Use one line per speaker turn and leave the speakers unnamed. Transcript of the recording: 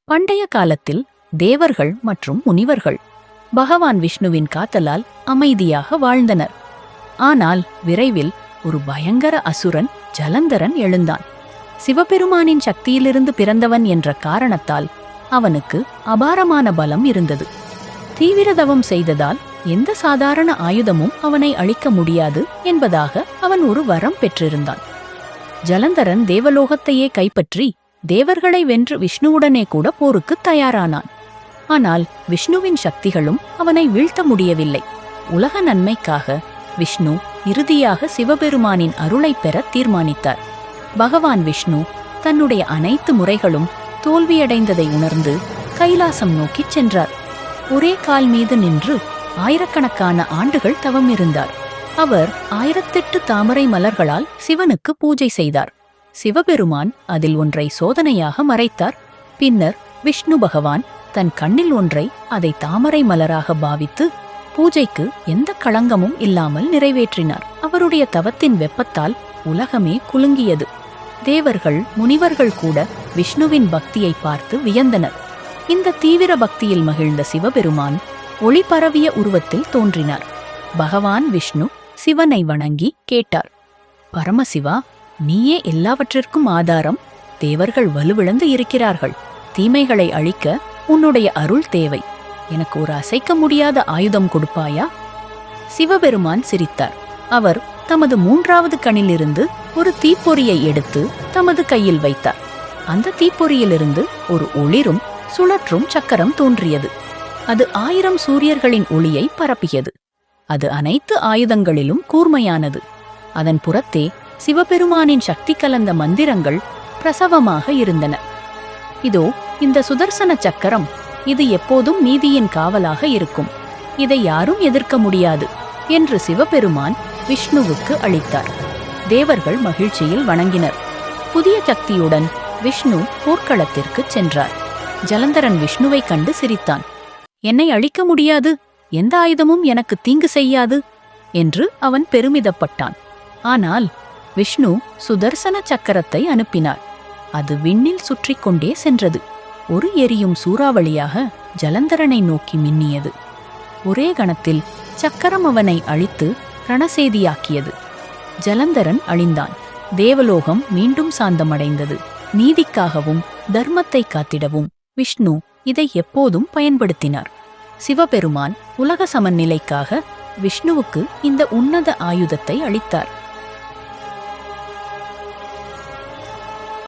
பண்டைய காலத்தில் தேவர்கள் மற்றும் முனிவர்கள் பகவான் விஷ்ணுவின் காத்தலால் அமைதியாக வாழ்ந்தனர். ஆனால் விரைவில் ஒரு பயங்கர அசுரன் ஜலந்தரன் எழுந்தான். சிவபெருமானின் சக்தியிலிருந்து பிறந்தவன் என்ற காரணத்தால் அவனுக்கு அபாரமான பலம் இருந்தது. தீவிர தவம் செய்ததால் எந்த சாதாரண ஆயுதமும் அவனை அழிக்க முடியாது என்பதாக அவன் ஒரு வரம் பெற்றிருந்தான். ஜலந்தரன் தேவலோகத்தையே கைப்பற்றி தேவர்களை வென்று விஷ்ணுவுடனே கூட போருக்கு தயாரானான். ஆனால் விஷ்ணுவின் சக்திகளும் அவனை வீழ்த்த முடியவில்லை. உலக நன்மைக்காக விஷ்ணு இறுதியாக சிவபெருமானின் அருளை பெற தீர்மானித்தார். பகவான் விஷ்ணு தன்னுடைய அனைத்து முறைகளும் தோல்வியடைந்ததை உணர்ந்து கைலாசம் நோக்கிச் சென்றார். ஒரே கால் மீது நின்று ஆயிரக்கணக்கான ஆண்டுகள் தவம் இருந்தார். அவர் 1008 தாமரை மலர்களால் சிவனுக்கு பூஜை செய்தார். சிவபெருமான் அதில் ஒன்றை சோதனையாக மறைத்தார். பின்னர் விஷ்ணு பகவான் தன் கண்ணில் ஒன்றை அதை தாமரை மலராக பாவித்து பூஜைக்கு எந்த களங்கமும் இல்லாமல் நிறைவேற்றினார். அவருடைய தவத்தின் வெப்பத்தால் உலகமே குலுங்கியது. தேவர்கள் முனிவர்கள் கூட விஷ்ணுவின் பக்தியை பார்த்து வியந்தனர். இந்த தீவிர பக்தியில் மகிழ்ந்த சிவபெருமான் ஒளி பரவிய உருவத்தில் தோன்றினார். பகவான் விஷ்ணு சிவனை வணங்கி கேட்டார், பரமசிவா, நீயே எல்லாவற்றிற்கும் ஆதாரம். தேவர்கள் வலுவிழந்து இருக்கிறார்கள். தீமைகளை அழிக்க உன்னுடைய அருள் தேவை. எனக்கு ஒரு அசைக்க முடியாத ஆயுதம் கொடுப்பாயா? சிவபெருமான் சிரித்தார். அவர் தமது 3வது கண்ணிலிருந்து ஒரு தீப்பொறியை எடுத்து தமது கையில் வைத்தார். அந்த தீப்பொறியிலிருந்து ஒரு ஒளிரும் சுழற்றும் சக்கரம் தோன்றியது. அது 1000 சூரியர்களின் ஒளியை பரப்பியது. அது அனைத்து ஆயுதங்களிலும் கூர்மையானது. அதன் புறத்தே சிவபெருமானின் சக்தி கலந்த மந்திரங்கள் பிரசவமாக இருந்தன. இதோ இந்த சுதர்சன சக்கரம். இது எப்போதும் நீதியின் காவலாக இருக்கும். இதை யாரும் எதிர்க்க முடியாது என்று சிவபெருமான் விஷ்ணுவுக்கு அளித்தார். தேவர்கள் மகிழ்ச்சியில் வணங்கினர். புதிய சக்தியுடன் விஷ்ணு போர்க்களத்திற்கு சென்றார். ஜலந்தரன் விஷ்ணுவை கண்டு சிரித்தான். என்னை அழிக்க முடியாது, எந்த ஆயுதமும் எனக்கு தீங்கு செய்யாது என்று அவன் பெருமிதப்பட்டான். ஆனால் விஷ்ணு சுதர்சன சக்கரத்தை அனுப்பினார். அது விண்ணில் சுற்றிக் கொண்டே சென்றது. ஒரு எரியும் சூறாவளியாக ஜலந்தரனை நோக்கி மின்னியது. ஒரே கணத்தில் சக்கரம் அவனை அழித்து ரணசேதியாக்கியது. ஜலந்தரன் அழிந்தான். தேவலோகம் மீண்டும் சாந்தமடைந்தது. நீதிக்காகவும் தர்மத்தை காத்திடவும் விஷ்ணு இதை எப்போதும் பயன்படுத்தினார். சிவபெருமான் உலக சமநிலைக்காக விஷ்ணுவுக்கு இந்த உன்னத ஆயுதத்தை அளித்தார்.